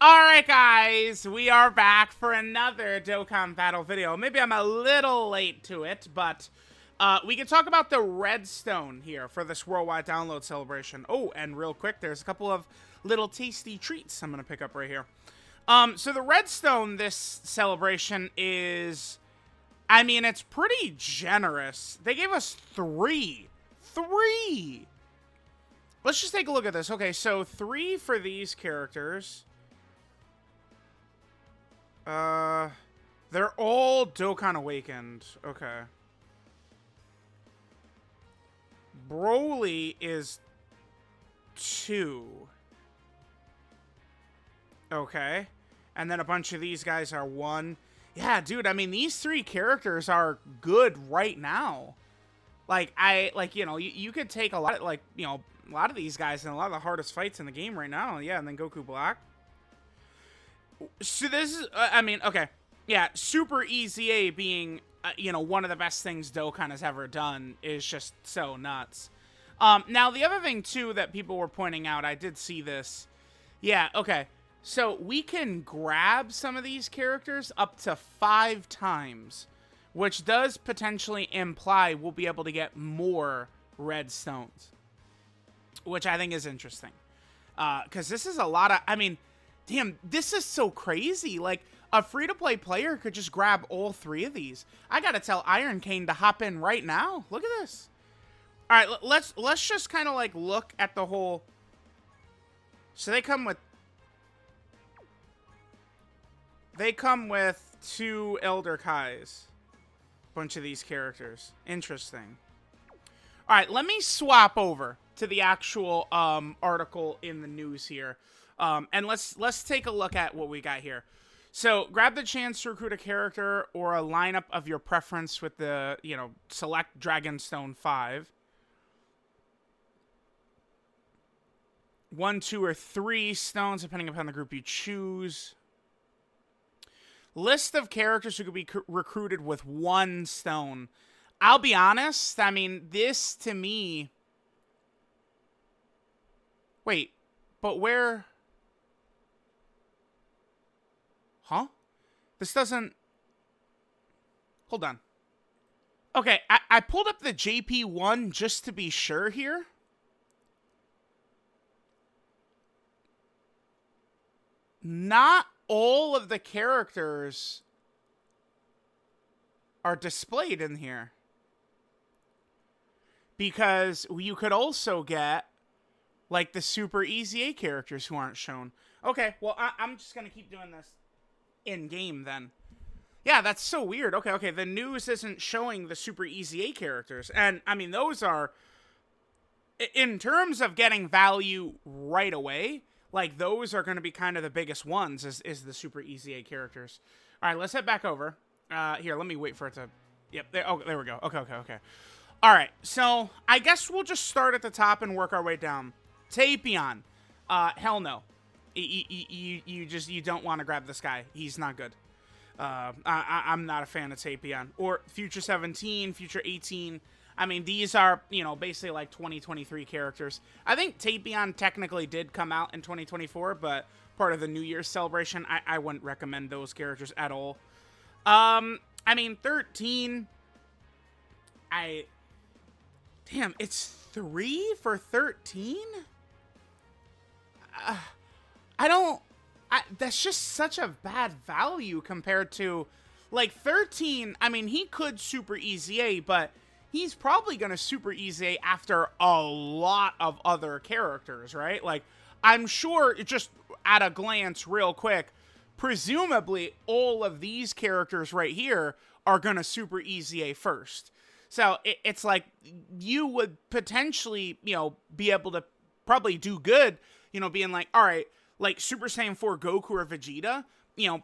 Alright guys, we are back for another Dokkan battle video. Maybe I'm a little late to it, but we can talk about the redstone here for this worldwide download celebration. Oh, and real quick, there's a couple of little tasty treats I'm going to pick up right here. So the redstone this celebration is, I mean, it's pretty generous. They gave us three. Let's just take a look at this. Okay, so 3 for these characters. They're all Dokkan Awakened. Okay. Broly is 2. Okay. And then a bunch of these guys are 1. Yeah, dude, I mean, these 3 characters are good right now. Like, you could take a lot of, a lot of these guys in a lot of the hardest fights in the game right now. Yeah, and then Goku Black. So this is, I mean, okay. Yeah, Super EZA being, one of the best things Dokkan has ever done is just so nuts. Now, the other thing, too, that people were pointing out, I did see this. Yeah, okay. So we can grab some of these characters up to 5 times, which does potentially imply we'll be able to get more red stones, which I think is interesting. Because this is a lot of, I mean, damn, this is so crazy. Like, a free-to-play player could just grab all 3 of these. I gotta tell Iron Cane to hop in right now. Look at this. All right, let's just kind of, like, look at the whole... So they come with 2 Elder Kais. Bunch of these characters. Interesting. All right, let me swap over to the actual article in the news here. And let's take a look at what we got here. So, grab the chance to recruit a character or a lineup of your preference with the, select Dragonstone 5. 1, 2, or 3 stones, depending upon the group you choose. List of characters who could be recruited with 1 stone. I'll be honest, I mean, this to me... Wait, but where... Huh? This doesn't... Hold on. Okay, I pulled up the JP1 just to be sure here. Not all of the characters are displayed in here. Because you could also get, like, the Super EZA characters who aren't shown. Okay, well, I'm just going to keep doing this in-game, then. Yeah, that's so weird. Okay, the news isn't showing the Super EZA characters. And, I mean, those are... In terms of getting value right away, like, those are going to be kind of the biggest ones, is the Super EZA characters. All right, let's head back over. Here, let me wait for it to... Yep, there we go. Okay. All right, so I guess we'll just start at the top and work our way down. Tapion. Hell no. You don't want to grab this guy. He's not good. I'm not a fan of Tapion. Or Future 17, Future 18. I mean, these are, basically like 2023 characters. I think Tapion technically did come out in 2024, but part of the New Year's celebration, I wouldn't recommend those characters at all. I mean, 13... Damn, it's 3 for 13? That's just such a bad value compared to, like, 13. I mean, he could Super EZA, but he's probably going to Super EZA after a lot of other characters, right? Like, I'm sure, just at a glance, real quick, presumably all of these characters right here are going to Super EZA first. So it's like you would potentially, be able to probably do good, being like, all right, like Super Saiyan 4 Goku or Vegeta,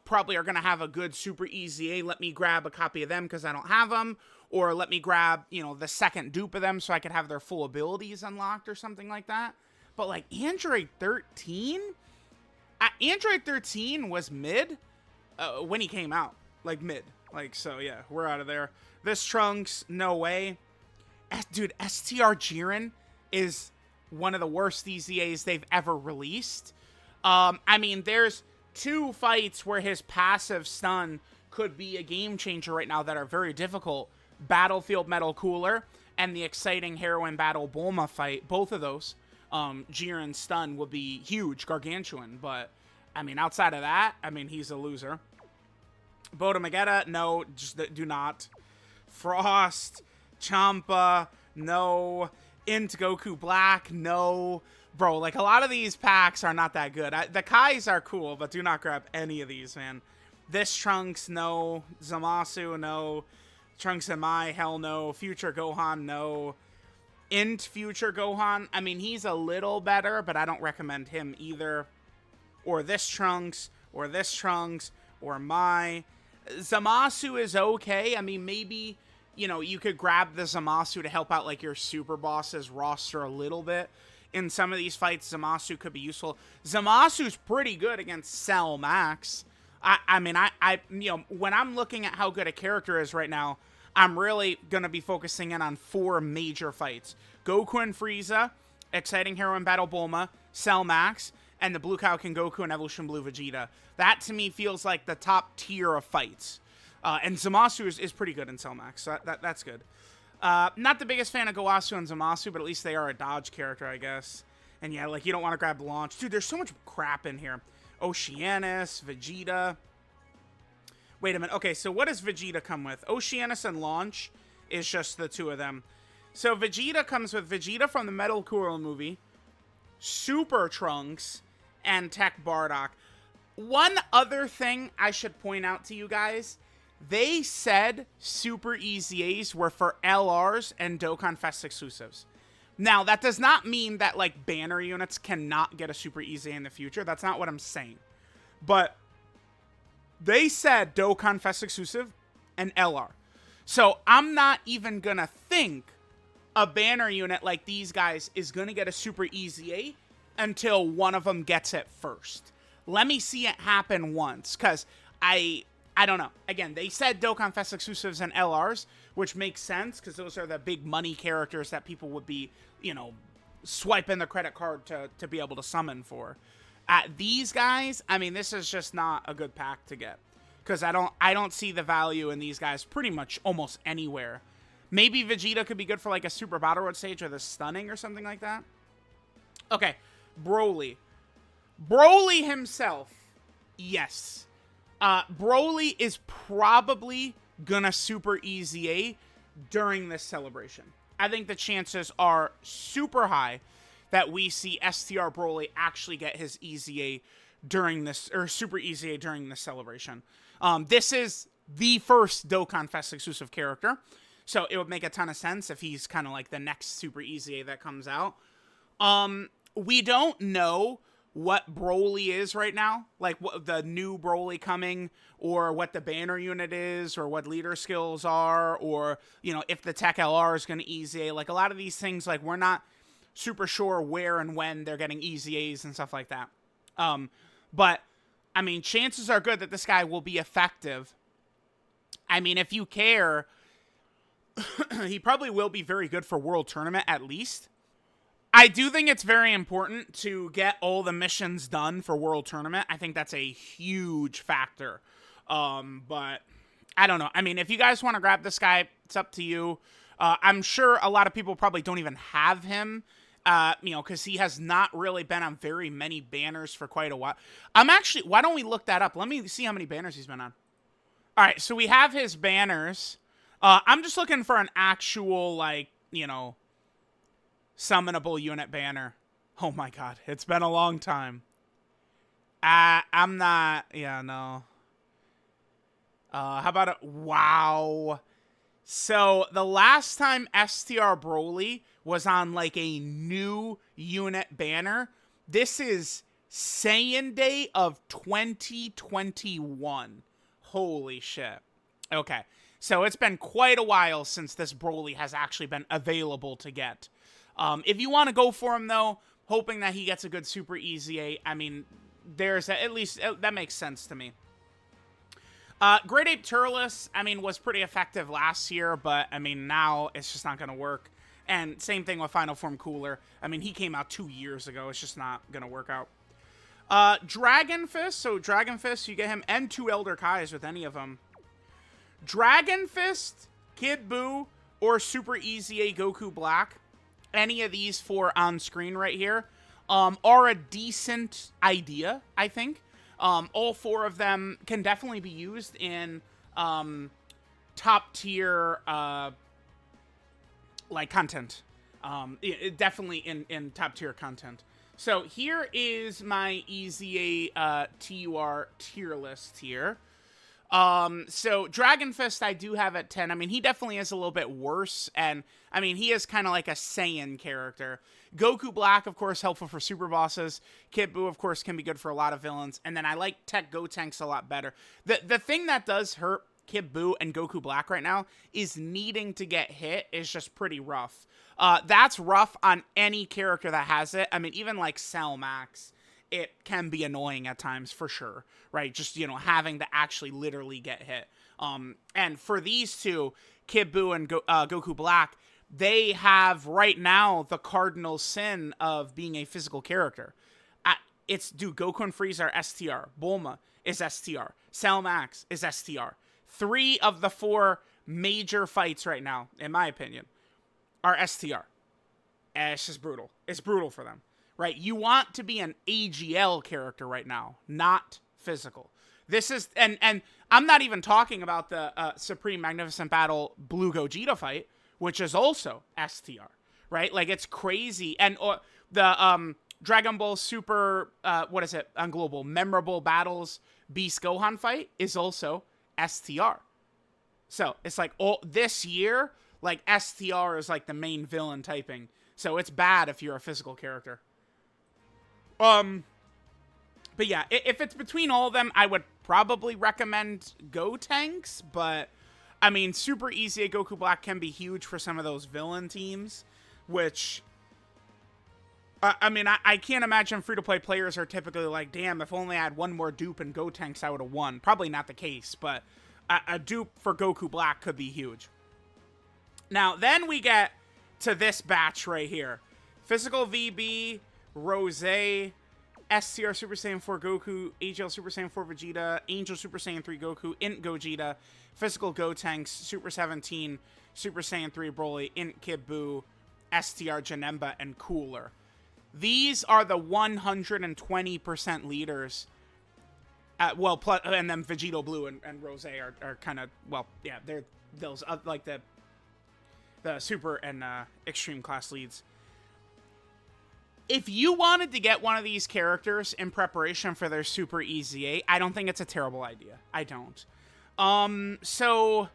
probably are going to have a good Super EZA. Let me grab a copy of them because I don't have them. Or let me grab, the second dupe of them so I could have their full abilities unlocked or something like that. But like Android 13? Android 13 was mid when he came out. Like mid. Like, so yeah, we're out of there. This Trunks, no way. Dude, STR Jiren is one of the worst EZAs they've ever released. I mean, there's two fights where his passive stun could be a game changer right now that are very difficult. Battlefield Metal Cooler and the exciting Heroine Battle Bulma fight. Both of those, Jiren's stun will be huge, gargantuan. But, I mean, outside of that, I mean, he's a loser. Boda Magetta, no, just do not. Frost, Champa, no. Int Goku Black, no. Bro, like, a lot of these packs are not that good. The Kais are cool, but do not grab any of these, man. This Trunks, no. Zamasu, no. Trunks and Mai, hell no. Future Gohan, no. Int Future Gohan, I mean, he's a little better, but I don't recommend him either. Or this Trunks, or this Trunks, or Mai. Zamasu is okay. I mean, maybe, you know, you could grab the Zamasu to help out, like, your Super Boss's roster a little bit. In some of these fights, Zamasu could be useful. Zamasu's pretty good against Cell Max. I mean, you know, when I'm looking at how good a character is right now, I'm really going to be focusing in on 4 major fights. Goku and Frieza, Exciting Heroine Battle Bulma, Cell Max, and the Blue Kaioken Goku and Evolution Blue Vegeta. That, to me, feels like the top tier of fights. And Zamasu is pretty good in Cell Max, so that's good. Not the biggest fan of Gowasu and Zamasu, but at least they are a dodge character, I guess. And yeah, like, you don't want to grab Launch. Dude, there's so much crap in here. Oceanus, Vegeta. Wait a minute. Okay, so what does Vegeta come with? Oceanus and Launch is just the 2 of them. So Vegeta comes with Vegeta from the Metal Cooler movie, Super Trunks, and Tech Bardock. One other thing I should point out to you guys. They said Super EZAs were for LRs and Dokkan Fest exclusives. Now, that does not mean that, like, banner units cannot get a Super EZA in the future. That's not what I'm saying. But they said Dokkan Fest exclusive and LR. So I'm not even going to think a banner unit like these guys is going to get a Super EZA until one of them gets it first. Let me see it happen once, because I don't know. Again, they said Dokkan Fest exclusives and LRs, which makes sense, because those are the big money characters that people would be, you know, swiping the credit card to be able to summon for. These guys, I mean, this is just not a good pack to get, because I don't see the value in these guys pretty much almost anywhere. Maybe Vegeta could be good for, like, a Super Battle Road stage or the Stunning or something like that. Okay, Broly. Broly himself, yes. Broly is probably gonna Super EZA during this celebration. I think the chances are super high that we see STR Broly actually get his EZA during this, or Super EZA during this celebration. This is the first Dokkan Fest exclusive character, so it would make a ton of sense if he's kind of like the next Super EZA that comes out. We don't know what Broly is right now, like what the new Broly coming, or what the banner unit is, or what leader skills are, or, you know, if the Tech LR is going to EZA. Like, a lot of these things, like, we're not super sure where and when they're getting EZAs and stuff like that. But, I mean, chances are good that this guy will be effective. I mean, if you care, he probably will be very good for World Tournament, at least. I do think it's very important to get all the missions done for World Tournament. I think that's a huge factor. But I don't know. I mean, if you guys want to grab this guy, it's up to you. I'm sure a lot of people probably don't even have him, you know, because he has not really been on very many banners for quite a while. Why don't we look that up? Let me see how many banners he's been on. All right, so we have his banners. I'm just looking for an actual, like, you know, summonable unit banner. Oh my god, it's been a long time. I'm not, yeah, no. How about wow. So the last time STR Broly was on, like, a new unit banner, this is Saiyan Day of 2021. Holy shit. Okay, so it's been quite a while since this Broly has actually been available to get. If you want to go for him, though, hoping that he gets a good Super EZA, I mean, there's at least, that makes sense to me. Great Ape Turles, I mean, was pretty effective last year, but, I mean, now it's just not going to work. And same thing with Final Form Cooler. I mean, he came out 2 years ago. It's just not going to work out. Dragon Fist. So Dragon Fist, you get him and 2 Elder Kais with any of them. Dragon Fist, Kid Buu, or Super EZA Goku Black. Any of these 4 on screen right here are a decent idea, I think. All 4 of them can definitely be used in top tier like content. Definitely in top tier content. So here is my EZA TUR tier list here. So Dragon Fist I do have at 10. I mean, he definitely is a little bit worse, and I mean, he is kind of like a Saiyan character. Goku Black, of course, helpful for super bosses. Kid Buu, of course, can be good for a lot of villains. And then I like Tech Gotenks a lot better. The thing that does hurt Kid Buu and Goku Black right now is needing to get hit is just pretty rough. That's rough on any character that has it. I mean, even like Cell Max, it can be annoying at times for sure, right? Just, you know, having to actually literally get hit. And for these two, Kid Buu and Goku Black, they have right now the cardinal sin of being a physical character. Goku and Frieza are STR. Bulma is STR. Cell Max is STR. 3 of the 4 major fights right now, in my opinion, are STR. And it's just brutal. It's brutal for them, right? You want to be an AGL character right now, not physical. This is, and I'm not even talking about the Supreme Magnificent Battle Blue Gogeta fight, which is also STR, right? Like, it's crazy. And the Dragon Ball Super, on Global, Memorable Battles Beast Gohan fight is also STR. So, it's like, this year, like, STR is like the main villain typing. So, it's bad if you're a physical character. But yeah, if it's between all of them, I would probably recommend Gotenks, but I mean, Super EZA Goku Black can be huge for some of those villain teams, which, I mean, I can't imagine free-to-play players are typically like, damn, if only I had one more dupe in Gotenks, I would have won. Probably not the case, but a dupe for Goku Black could be huge. Now, then we get to this batch right here. Physical VB, Rose, STR Super Saiyan 4 Goku, AGL Super Saiyan 4 Vegeta, Angel Super Saiyan 3 Goku, Int Gogeta, Physical Gotenks, Super 17, Super Saiyan 3 Broly, Int Kid Buu, STR Janemba, and Cooler. These are the 120% leaders. And then Vegito Blue and Rose are kind of, well, yeah, they're those, like the Super and Extreme class leads. If you wanted to get one of these characters in preparation for their Super EZA, I don't think it's a terrible idea. I don't. So,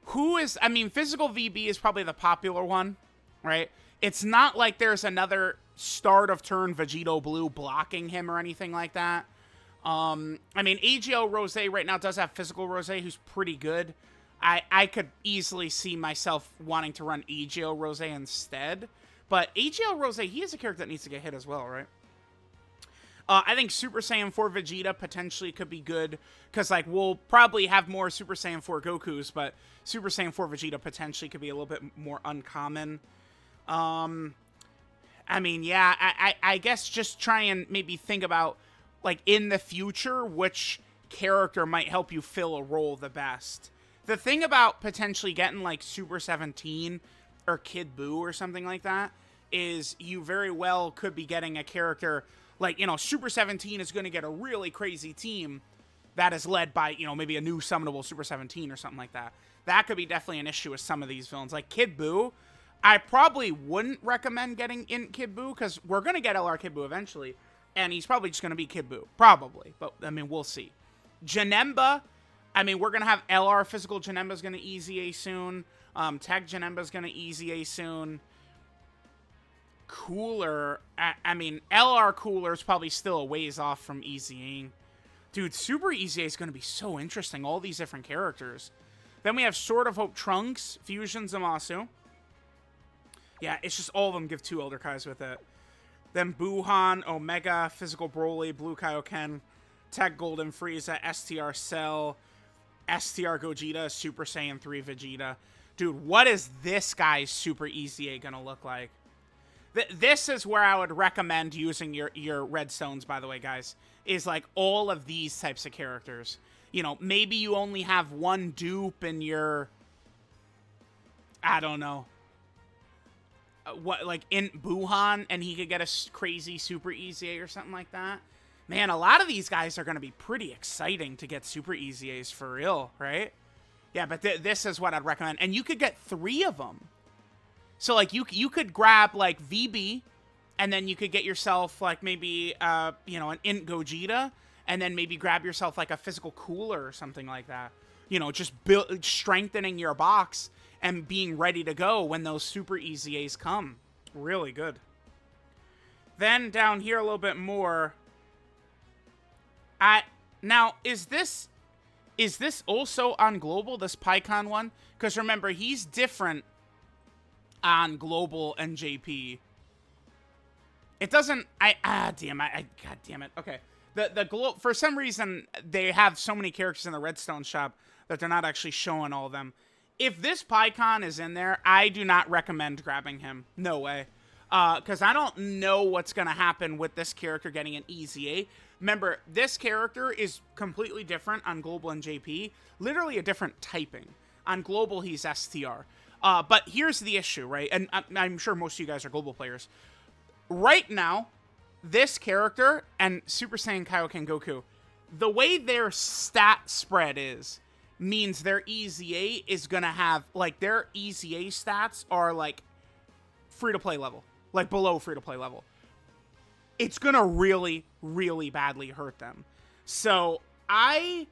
Physical VB is probably the popular one, right? It's not like there's another start of turn Vegito Blue blocking him or anything like that. AGL Rose right now does have Physical Rose, who's pretty good. I could easily see myself wanting to run AGL Rose instead. But AGL Rose, he is a character that needs to get hit as well, right? I think Super Saiyan 4 Vegeta potentially could be good, because, like, we'll probably have more Super Saiyan 4 Gokus, but Super Saiyan 4 Vegeta potentially could be a little bit more uncommon. I guess just try and maybe think about, like, in the future, which character might help you fill a role the best. The thing about potentially getting, like, Super 17 or Kid Buu or something like that is you very well could be getting a character like, you know, Super 17 is going to get a really crazy team that is led by, you know, maybe a new summonable Super 17 or something like that. That could be definitely an issue with some of these villains. Like Kid Buu, I probably wouldn't recommend getting in Kid Buu, because we're going to get LR Kid Buu eventually, and he's probably just going to be Kid Buu. Probably. But, I mean, we'll see. Janemba, I mean, we're going to have LR Physical Janemba is going to EZA soon. Tech Janemba is going to EZA soon. Cooler, LR Cooler is probably still a ways off from EZAing. Dude, Super EZA is going to be so interesting. All these different characters. Then we have Sword of Hope Trunks, Fusion Zamasu. Yeah, it's just all of them give 2 Elder Kais with it. Then Buhan, Omega, Physical Broly, Blue Kaioken, Tech Golden Frieza, STR Cell, STR Gogeta, Super Saiyan 3 Vegeta. Dude, what is this guy's Super EZA gonna look like? This is where I would recommend using your redstones, by the way, guys, is like all of these types of characters. You know, maybe you only have one dupe in your, I don't know, what, like in Buhan, and he could get a crazy super easy A or something like that. Man, a lot of these guys are going to be pretty exciting to get super easy A's for real, right? Yeah, but this is what I'd recommend. And you could get 3 of them. So, like, you could grab, like, VB, and then you could get yourself, like, maybe, you know, an Int Gogeta, and then maybe grab yourself, like, a physical cooler or something like that. You know, just strengthening your box and being ready to go when those super easy A's come. Really good. Then, down here a little bit more. Now, is this also on Global, this PyCon one? Because remember, he's different on Global and JP. It doesn't, God damn it. Okay. For some reason, they have so many characters in the Redstone shop that they're not actually showing all of them. If this PyCon is in there, I do not recommend grabbing him. No way. Because I don't know what's going to happen with this character getting an easy A. Remember, this character is completely different on Global and JP. Literally a different typing. On Global, he's STR. But here's the issue, right? And I'm sure most of you guys are Global players. Right now, this character and Super Saiyan Kaioken Goku, the way their stat spread is, means their easy A is going to have, like, their easy A stats are, like, free-to-play level. Like, below free-to-play level. It's going to really, really badly hurt them. So, I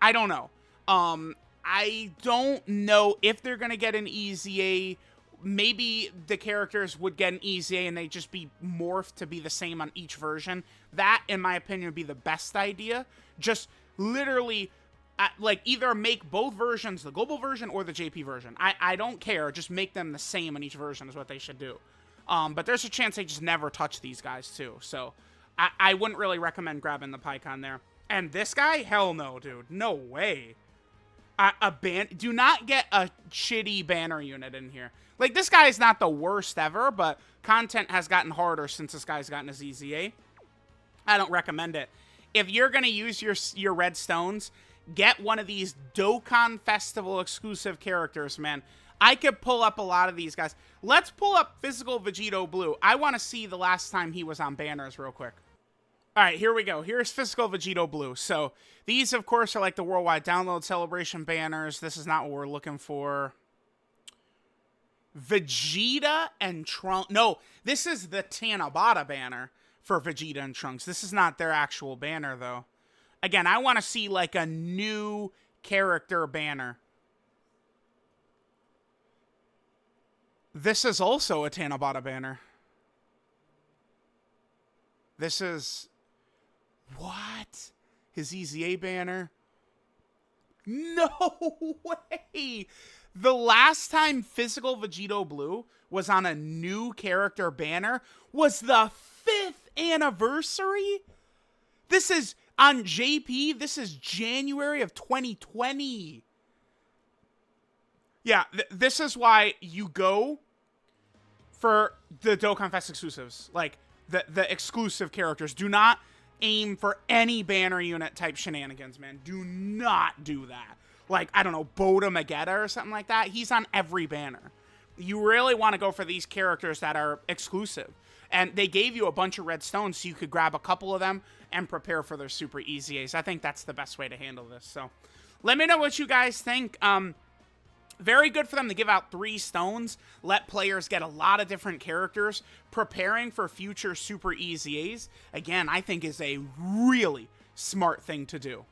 don't know. I don't know if they're going to get an easy A. Maybe the characters would get an easy A and they'd just be morphed to be the same on each version. That, in my opinion, would be the best idea. Just literally, like, either make both versions, the Global version or the JP version. I don't care. Just make them the same on each version is what they should do. But there's a chance they just never touch these guys, too. So, I wouldn't really recommend grabbing the PyCon there. And this guy? Hell no, dude. No way. Do not get a shitty banner unit in here. Like, this guy is not the worst ever, but content has gotten harder since this guy's gotten his easy A. I don't recommend it. If you're going to use your redstones, get one of these Dokkan Festival exclusive characters, man. I could pull up a lot of these guys. Let's pull up Physical Vegito Blue. I want to see the last time he was on banners real quick. All right, here we go. Here's Physical Vegito Blue. So these, of course, are like the worldwide download celebration banners. This is not what we're looking for. Vegeta and Trunks. No, this is the Tanabata banner for Vegeta and Trunks. This is not their actual banner, though. Again, I want to see like a new character banner. This is also a Tanabata banner. This is... What? His EZA banner? No way! The last time Physical Vegito Blue was on a new character banner was the 5th anniversary? This is on JP. This is January of 2020. Yeah, this is why you go for the Dokkan Fest exclusives. Like, the exclusive characters. Do not aim for any banner unit type shenanigans, man. Do not do that. Like, I don't know, Boda Magetta or something like that. He's on every banner. You really want to go for these characters that are exclusive. And they gave you a bunch of red stones so you could grab a couple of them and prepare for their super easy A's. I think that's the best way to handle this. So, let me know what you guys think. Very good for them to give out 3 stones, let players get a lot of different characters, preparing for future super easy A's. Again, I think is a really smart thing to do.